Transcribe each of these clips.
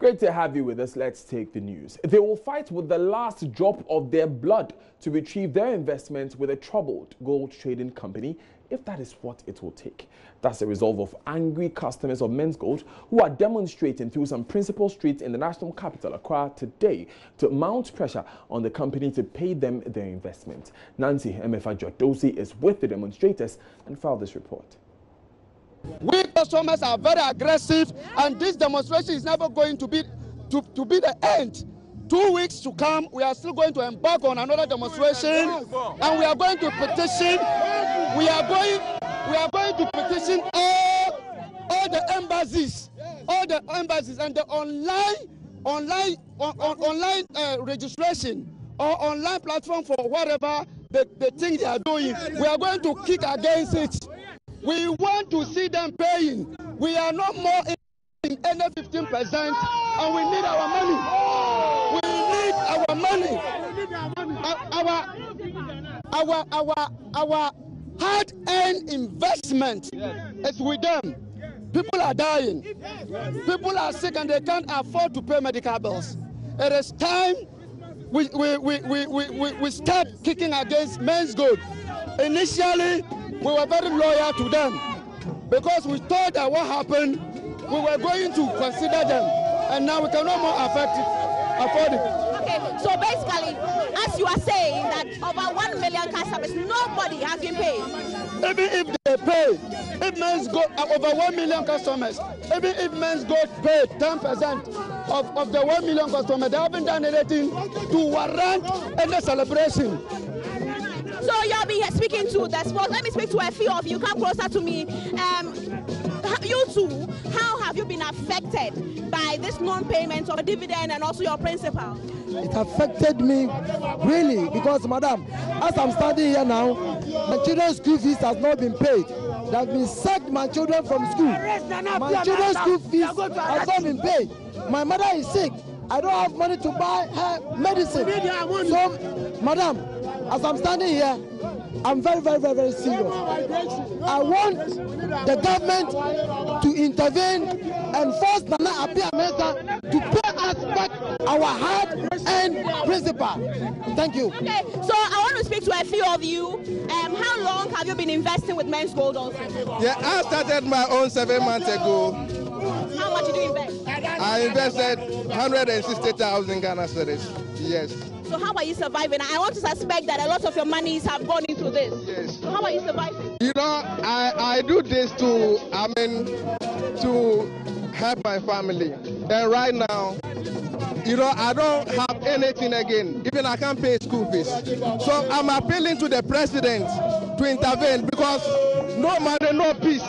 Great to have you with us. Let's take the news. They will fight with the last drop of their blood to retrieve their investment with a troubled gold trading company, if that is what it will take. That's the resolve of angry customers of Men's Gold who are demonstrating through some principal streets in the national capital, Accra, today to mount pressure on the company to pay them their investment. Nancy Emefa-Jodosi is with the demonstrators and filed this report. We customers are very aggressive, and this demonstration is never going to be the end. 2 weeks to come, we are still going to embark on another demonstration, and we are going to petition. We are going to petition all the embassies, and the online registration or online platform for whatever the thing they are doing. We are going to kick against it. We want to see them paying. We are not more in any 15%, and we need our money. We need our money. Our hard-earned investment is with them. People are dying. People are sick, and they can't afford to pay medical bills. It is time we start kicking against Men's Gold. Initially, we were very loyal to them because we thought that what happened, we were going to consider them, and now we cannot more afford it. Okay, so basically, as you are saying that over 1 million customers, nobody has been paid. Even if they pay, if Men's Gold over 1 million customers, even if Men's Gold paid 10% of the 1 million customers, they haven't done anything to warrant any celebration. So you'll be speaking to the sports. Let me speak to a few of you. Come closer to me. You two, how have you been affected by this non-payment of a dividend and also your principal? It affected me really because, madam, as I'm standing here now, my children's school fees has not been paid. They have been sacked my children from school. My children's school fees has not been paid. My mother is sick. I don't have money to buy her medicine. So, madam, as I'm standing here, I'm very, very, very, very serious. I want the government to intervene and force Nana Apia Mesa to pay us back our hard-earned principal. Thank you. Okay, so I want to speak to a few of you. How long have you been investing with Men's Gold also? Yeah, I started my own 7 months ago. How much did you invest? I invested 160,000 Ghana cedis. Yes. So how are you surviving? I want to suspect that a lot of your monies have gone into this. Yes. So how are you surviving? You know, I do this to help my family. And right now, you know, I don't have anything again. Even I can't pay school fees. So I'm appealing to the president to intervene because no money, no peace.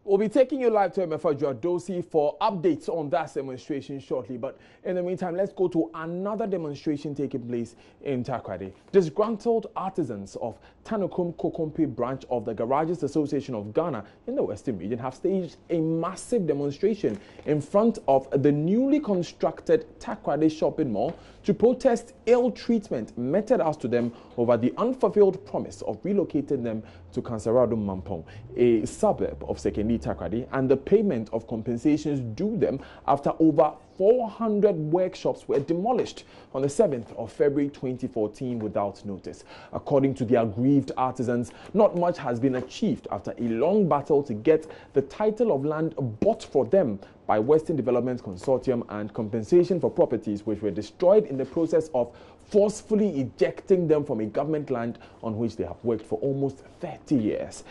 We'll be taking you live to Emefa-Jodosi for updates on that demonstration shortly. But in the meantime, let's go to another demonstration taking place in Takoradi. Disgruntled artisans of Tanukum Kokompe branch of the Garages Association of Ghana in the Western region have staged a massive demonstration in front of the newly constructed Takoradi shopping mall to protest ill treatment meted out to them over the unfulfilled promise of relocating them to Kansarado Mampong, a suburb of Sekendi Takoradi, and the payment of compensations due them after over 400 workshops were demolished on the 7th of February 2014 without notice. According to the aggrieved artisans, not much has been achieved after a long battle to get the title of land bought for them by Western Development Consortium and compensation for properties which were destroyed in the process of forcefully ejecting them from a government land on which they have worked for almost 30 years.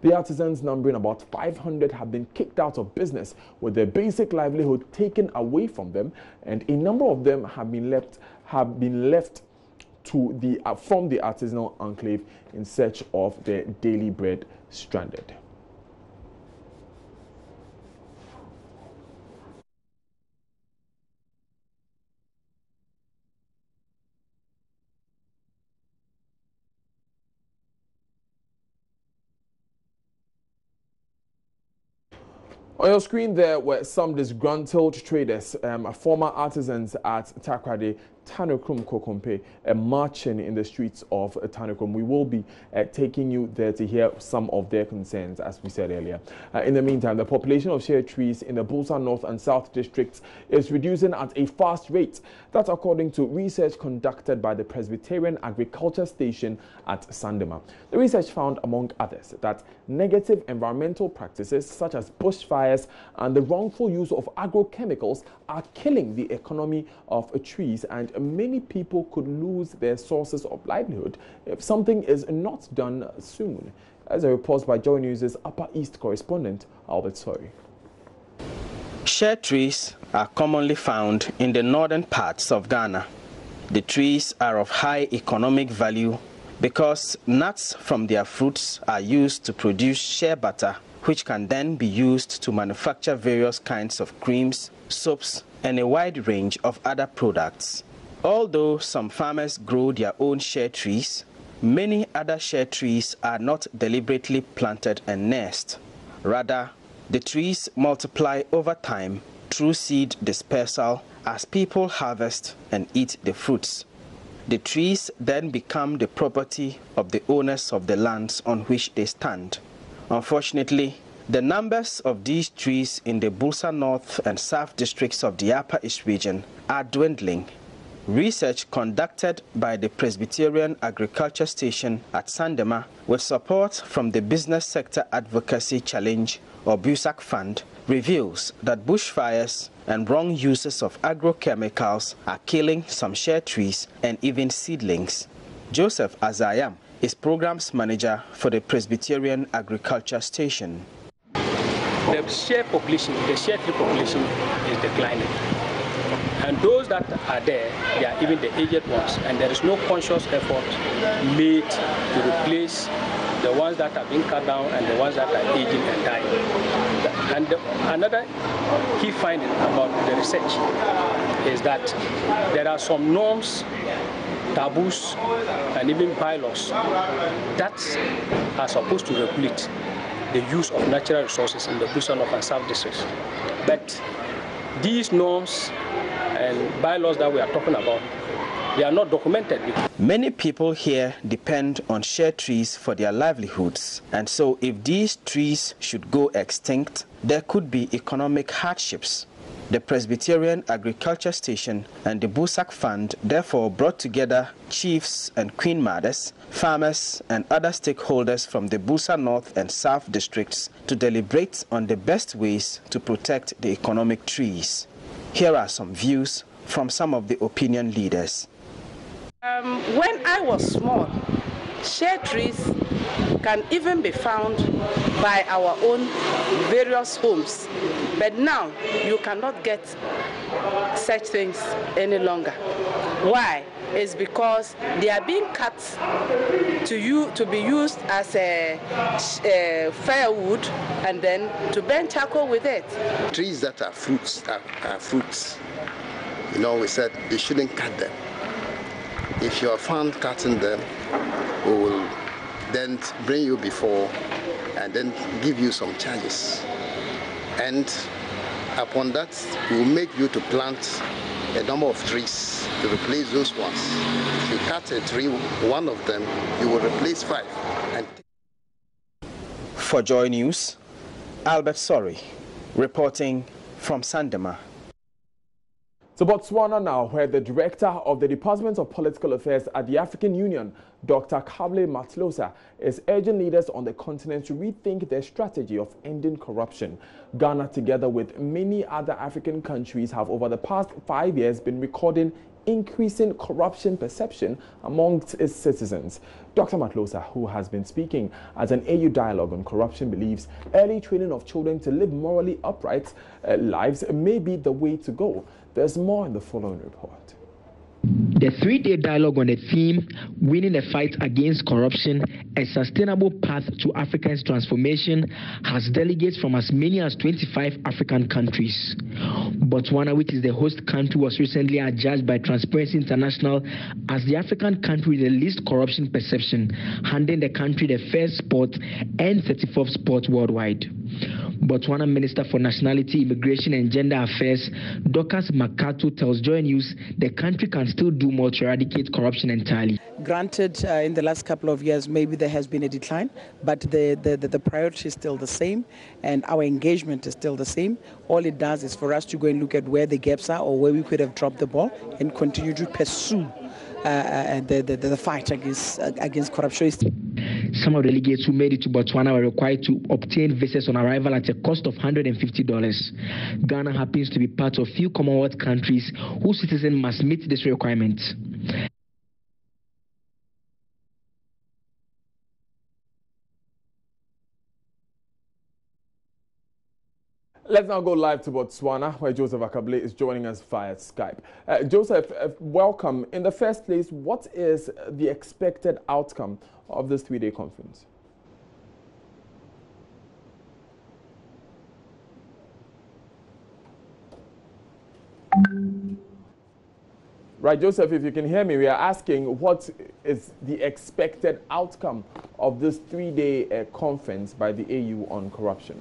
The artisans, numbering about 500, have been kicked out of business with their basic livelihood taken away from them, and a number of them have been left to from the artisanal enclave in search of their daily bread stranded. On your screen there were some disgruntled traders, former artisans at Takoradi, Tanokrum Kokompe, marching in the streets of Tanokrum. We will be taking you there to hear some of their concerns, as we said earlier. In the meantime, the population of shea trees in the Bulsa North and South districts is reducing at a fast rate. That's according to research conducted by the Presbyterian Agriculture Station at Sandema. The research found, among others, that negative environmental practices such as bushfires and the wrongful use of agrochemicals are killing the economy of trees, and many people could lose their sources of livelihood if something is not done soon. As a report by Joy News' Upper East correspondent, Albert Sorry. Shea trees are commonly found in the northern parts of Ghana. The trees are of high economic value because nuts from their fruits are used to produce shea butter, which can then be used to manufacture various kinds of creams, soaps, and a wide range of other products. Although some farmers grow their own shea trees, many other shea trees are not deliberately planted and nursed. Rather, the trees multiply over time through seed dispersal as people harvest and eat the fruits. The trees then become the property of the owners of the lands on which they stand. Unfortunately, the numbers of these trees in the Bulsa North and South districts of the Upper East region are dwindling. Research conducted by the Presbyterian Agriculture Station at Sandema with support from the Business Sector Advocacy Challenge or BUSAC Fund reveals that bushfires and wrong uses of agrochemicals are killing some shea trees and even seedlings. Joseph Azayam is Programs Manager for the Presbyterian Agriculture Station. The shea population, the shea tree population is declining. And those that are there, they are even the aged ones, and there is no conscious effort made to replace the ones that are being cut down and the ones that are aging and dying. And another key finding about the research is that there are some norms, taboos, and even bylaws that are supposed to regulate the use of natural resources in the Bulsa North and South districts. But these norms and bylaws that we are talking about, they are not documented. Many people here depend on shea trees for their livelihoods, and so if these trees should go extinct, there could be economic hardships. The Presbyterian Agriculture Station and the BUSAC Fund therefore brought together chiefs and queen mothers, farmers and other stakeholders from the Bulsa North and South districts to deliberate on the best ways to protect the economic trees. Here are some views from some of the opinion leaders. When I was small, shea trees can even be found by our own various homes. But now you cannot get such things any longer. Why? It's because they are being cut to be used as a firewood and then to burn charcoal with it. Trees that are fruits are fruits. You know, we said you shouldn't cut them. If you are found cutting them, we will then bring you before and then give you some charges. And upon that, we will make you to plant a number of trees to replace those ones. If you cut a tree, one of them, you will replace 5. And for Joy News, Albert Sorry, reporting from Sandema. To Botswana now, where the Director of the Department of Political Affairs at the African Union, Dr. Kable Matlosa, is urging leaders on the continent to rethink their strategy of ending corruption. Ghana, together with many other African countries, have over the past 5 years been recording increasing corruption perception amongst its citizens. Dr. Matlosa, who has been speaking at an AU dialogue on corruption, believes early training of children to live morally upright lives may be the way to go. There's more in the following report. The 3-day dialogue on the theme, Winning the Fight Against Corruption, a Sustainable Path to Africa's Transformation, has delegates from as many as 25 African countries. Botswana, which is the host country, was recently adjudged by Transparency International as the African country with the least corruption perception, handing the country the first spot and 34th spot worldwide. Botswana Minister for Nationality, Immigration and Gender Affairs, Dorcas Makato, tells Joy News the country can still do more to eradicate corruption entirely. Granted, in the last couple of years, maybe there has been a decline, but the priority is still the same, and our engagement is still the same. All it does is for us to go and look at where the gaps are or where we could have dropped the ball and continue to pursue the fight against corruption. Some of the delegates who made it to Botswana were required to obtain visas on arrival at a cost of $150. Ghana happens to be part of few Commonwealth countries whose citizens must meet this requirement. Let's now go live to Botswana, where Joseph Akable is joining us via Skype. Joseph, welcome. In the first place, what is the expected outcome of this three-day conference? Right, Joseph, if you can hear me, we are asking what is the expected outcome of this three-day conference by the AU on corruption?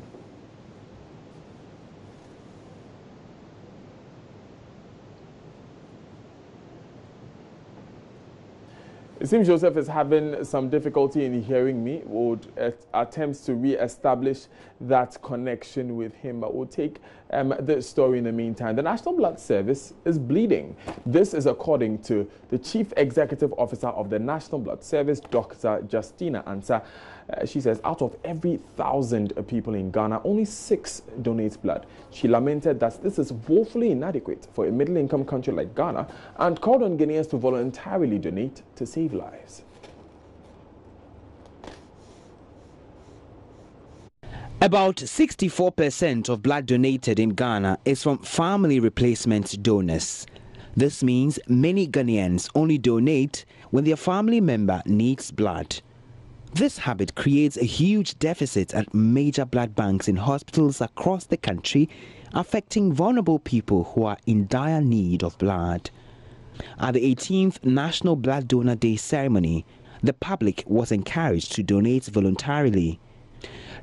It seems Joseph is having some difficulty in hearing me. Would attempts to re-establish that connection with him, but we'll take the story in the meantime. The National Blood Service is bleeding. This is according to the Chief Executive Officer of the National Blood Service, Dr. Justina Ansah. She says out of every 1,000 people in Ghana, only 6 donate blood. She lamented that this is woefully inadequate for a middle-income country like Ghana and called on Ghanaians to voluntarily donate to save lives. About 64% of blood donated in Ghana is from family replacement donors. This means many Ghanaians only donate when their family member needs blood. This habit creates a huge deficit at major blood banks in hospitals across the country, affecting vulnerable people who are in dire need of blood. At the 18th National Blood Donor Day ceremony, the public was encouraged to donate voluntarily.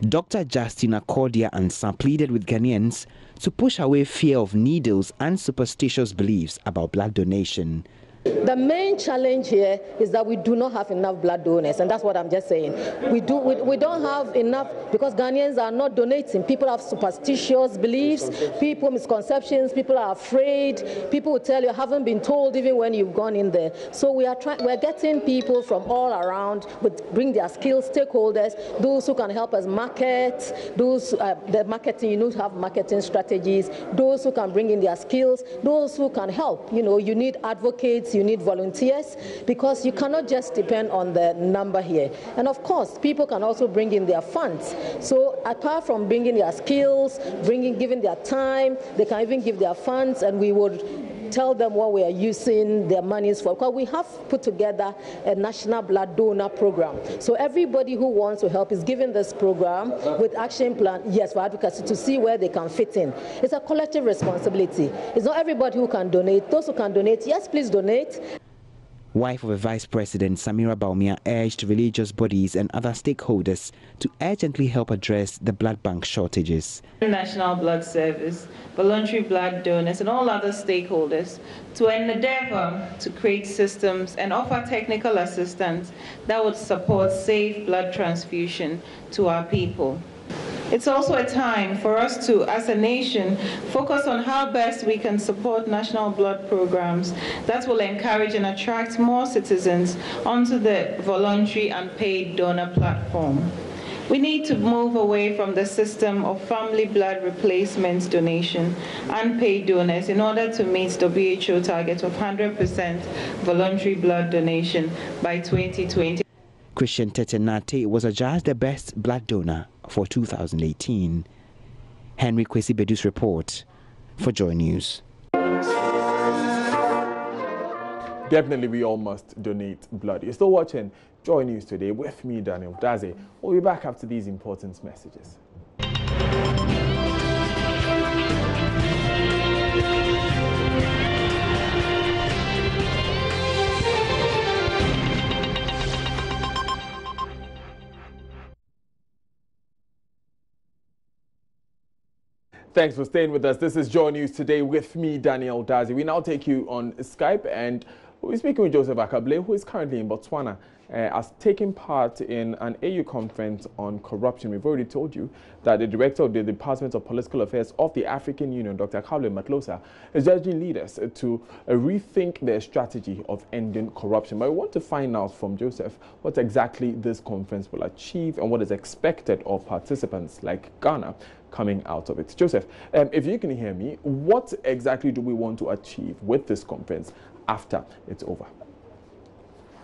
Dr. Justina Ansah pleaded with Ghanaians to push away fear of needles and superstitious beliefs about blood donation. The main challenge here is that we do not have enough blood donors, and that's what I'm just saying. We don't have enough because Ghanaians are not donating. People have superstitious beliefs, people misconceptions, people are afraid. People will tell you haven't been told even when you've gone in there. So we're getting people from all around, bring their skills, stakeholders, those who can help us market, those the marketing, you need to have marketing strategies, those who can bring in their skills, those who can help. You know, you need advocates, you need volunteers, because you cannot just depend on the number here. And of course, people can also bring in their funds. So apart from bringing their skills, giving their time, they can even give their funds, and we would tell them what we are using their monies for. Because we have put together a national blood donor program. So everybody who wants to help is given this program with action plan, yes, for advocacy, to see where they can fit in. It's a collective responsibility. It's not everybody who can donate. Those who can donate, yes, please donate. Wife of a Vice President, Samira Baumia, urged religious bodies and other stakeholders to urgently help address the blood bank shortages. National Blood Service, voluntary blood donors, and all other stakeholders to endeavor to create systems and offer technical assistance that would support safe blood transfusion to our people. It's also a time for us to, as a nation, focus on how best we can support national blood programs that will encourage and attract more citizens onto the voluntary and paid donor platform. We need to move away from the system of family blood replacement donation and paid donors in order to meet the WHO target of 100% voluntary blood donation by 2020. Christian Tetenate was adjudged the best blood donor for 2018. Henry Kwesi Bedu's report for Joy News. Definitely, we all must donate blood. You're still watching Joy News today with me, Daniel Daze. We'll be back after these important messages. Thanks for staying with us. This is Joy News Today with me, Daniel Dazi. We now take you on Skype, and we're speaking with Joseph Akable, who is currently in Botswana, as taking part in an AU conference on corruption. We've already told you that the director of the Department of Political Affairs of the African Union, Dr. Kable Matlosa, is urging leaders to rethink their strategy of ending corruption. But we want to find out from Joseph what exactly this conference will achieve and what is expected of participants like Ghana coming out of it. Joseph, if you can hear me, what exactly do we want to achieve with this conference after it's over?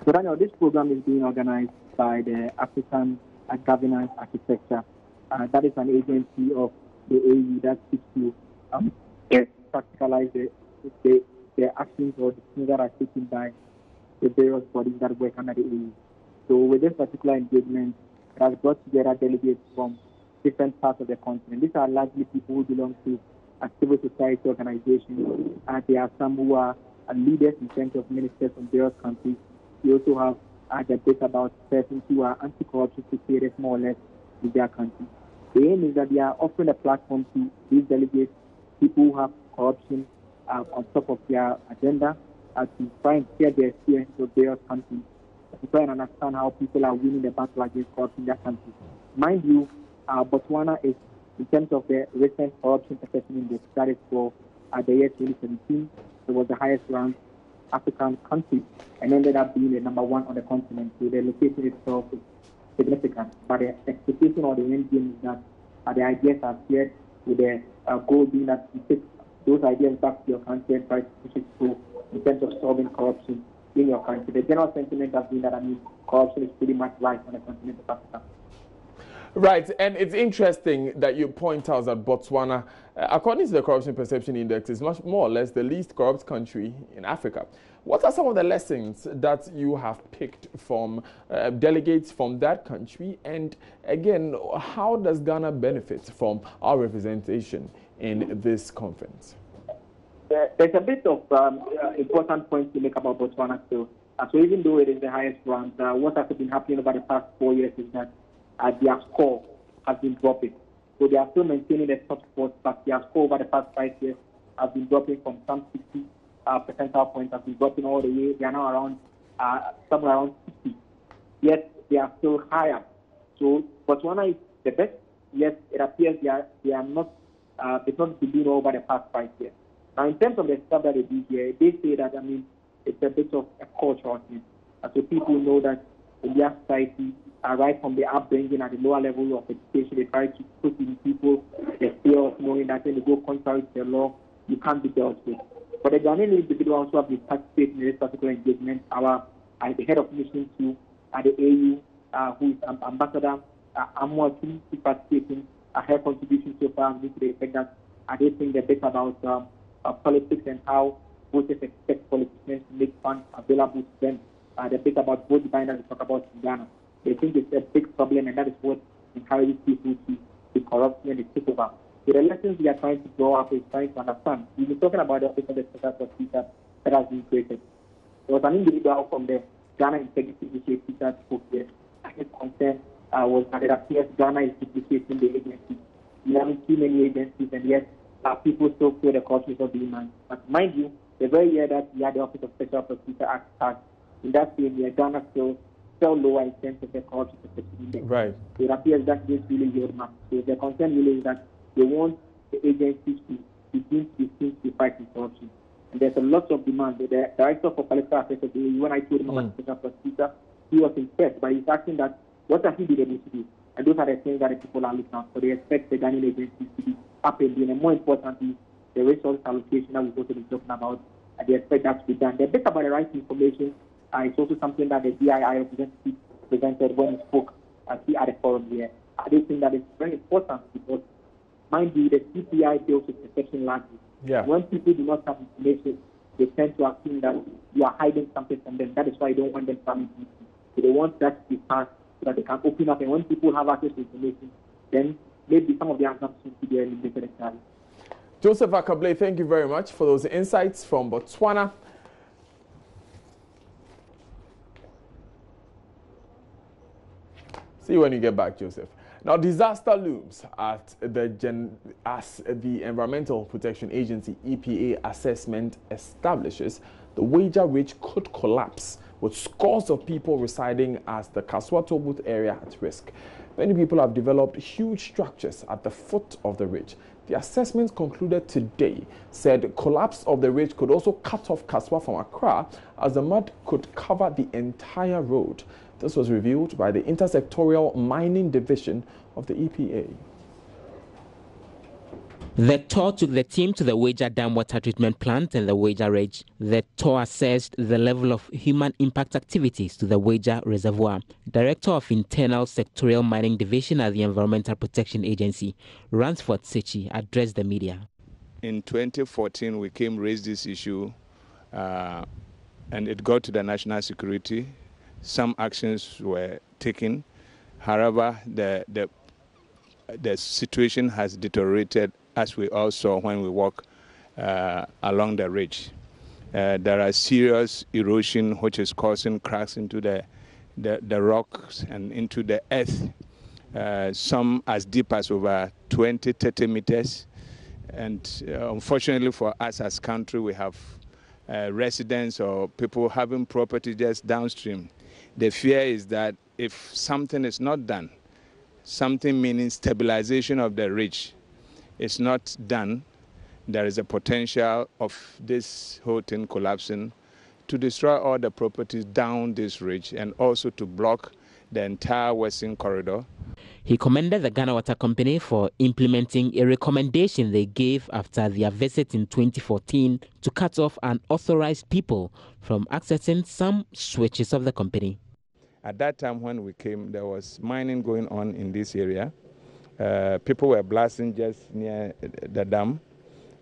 So Daniel, this program is being organized by the African Governance Architecture. That is an agency of the AU that seeks to practicalize the actions or the things that are taken by the various bodies that work under the AU. So with this particular engagement, it has brought together delegates from different parts of the continent. These are largely people who belong to civil society organizations. There are some who are leaders in terms of ministers from various countries. We also have debate about persons who are anti-corruption secretariats, more or less, in their country. The aim is that they are offering a platform to these delegates, people who have corruption on top of their agenda, to try and share their experiences of various countries, to try and understand how people are winning the battle against corruption in their countries. Mind you, Botswana is, in terms of the recent corruption perception index, that is for the year 2017, it was the highest ranked African country and ended up being the number one on the continent. So the location itself is significant. But the expectation or the end game is that the ideas are shared with the goal being that you take those ideas back to your country and try to push it through in terms of solving corruption in your country. The general sentiment has been that, corruption is pretty much right on the continent of Africa. Right, and it's interesting that you point out that Botswana, according to the Corruption Perception Index, is much more or less the least corrupt country in Africa. What are some of the lessons that you have picked from delegates from that country? And again, how does Ghana benefit from our representation in this conference? There's a bit of important points to make about Botswana still. So even though it is the highest ranked, what has been happening over the past 4 years is that their score has been dropping. So they are still maintaining the top spot, but their score over the past 5 years has been dropping from some 60 percentile points, has been dropping all the way. They are now around somewhere around 60. Yet they are still higher. So Botswana is the best. Yet it appears they are not it's not been doing over the past 5 years. Now in terms of the stuff that they do here, they say that it's a bit of a cultural thing. So people know that in their society, right from the upbringing at the lower level of education, they try to put in people the fear of knowing that when they go contrary to the law, you can't be dealt with. But the Ghanaian individuals who have been participating in this particular engagement, the head of mission to the AU, who is Ambassador Amwatu, is participating. Her contribution so far to the effect that they think a bit about politics and how voters expect politicians to make funds available to them. The bit about vote buying that we talk about in Ghana. They think it's a big problem, and that is what encourages people to be corrupt when they take over. So the lessons we are trying to draw up is trying to understand. We've been talking about the office of the special prosecutor that has been created. There was an individual from the Ghana Integrity Initiative that spoke here. His concern was that it appears Ghana is duplicating the agency. We haven't too many agencies, and yet people still feel the corruption is not being managed. But mind you, the very year that we had the office of special prosecutor act, in that same year, Ghana still fell lower in terms of the corruption perception index. Right. So it appears that this really yield much. So the concern really is that they want the agencies to begin to fight corruption. And there's a lot of demand. The director for political affairs of the AU, when I told him about the special prosecutor, he was impressed, but he's asking that what has he been able to do? And those are the things that the people are looking at. So they expect the Ghanaian agencies to be up and doing, and more importantly, the resource allocation that we've also been talking about, and they expect that to be done. The bit about the right information, it's also something that the DII representative presented when he spoke at the forum here. I do think that it's very important because, mind you, the CPI deals with perception largely. Yeah. When people do not have information, they tend to assume that you are hiding something from them. That is why you don't want them coming to you. So they want that to be passed so that they can open up. And when people have access to information, then maybe some of the assumptions to be eliminated entirely. Joseph Akable, thank you very much for those insights from Botswana. See you when you get back, Joseph. Now, disaster looms as the Environmental Protection Agency EPA assessment establishes the Wager Ridge could collapse, with scores of people residing as the Kaswa-Tobut area at risk. Many people have developed huge structures at the foot of the ridge. The assessment concluded today said collapse of the ridge could also cut off Kaswa from Accra, as the mud could cover the entire road. This was revealed by the Intersectorial Mining Division of the EPA. The tour took the team to the Wager Dam water treatment plant and the Wager Ridge. The tour assessed the level of human impact activities to the Wager Reservoir. Director of Internal Sectorial Mining Division at the Environmental Protection Agency, Ransford Sechi, addressed the media. In 2014, we raised this issue and it got to the national security. Some actions were taken. However, the situation has deteriorated, as we all saw when we walk along the ridge. There are serious erosion which is causing cracks into the rocks and into the earth, some as deep as over 20-30 meters. And unfortunately for us as country, we have residents or people having property just downstream. The fear is that if something is not done, something meaning stabilization of the ridge is not done, there is a potential of this whole thing collapsing to destroy all the properties down this ridge and also to block the entire western corridor. He commended the Ghana Water Company for implementing a recommendation they gave after their visit in 2014 to cut off unauthorized people from accessing some switches of the company. At that time when we came, there was mining going on in this area. People were blasting just near the dam,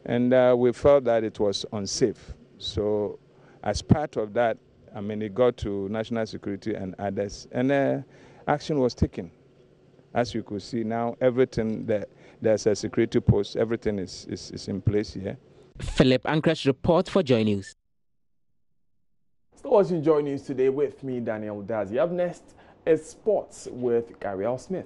and we felt that it was unsafe. So as part of that, it got to national security and others, and action was taken. As you could see now, everything, there's a security post, everything is in place here. Philip Ankrach report for Joy News. Still watching Joy News today with me, Daniel Dazi. Up next is sports with Gary L. Smith.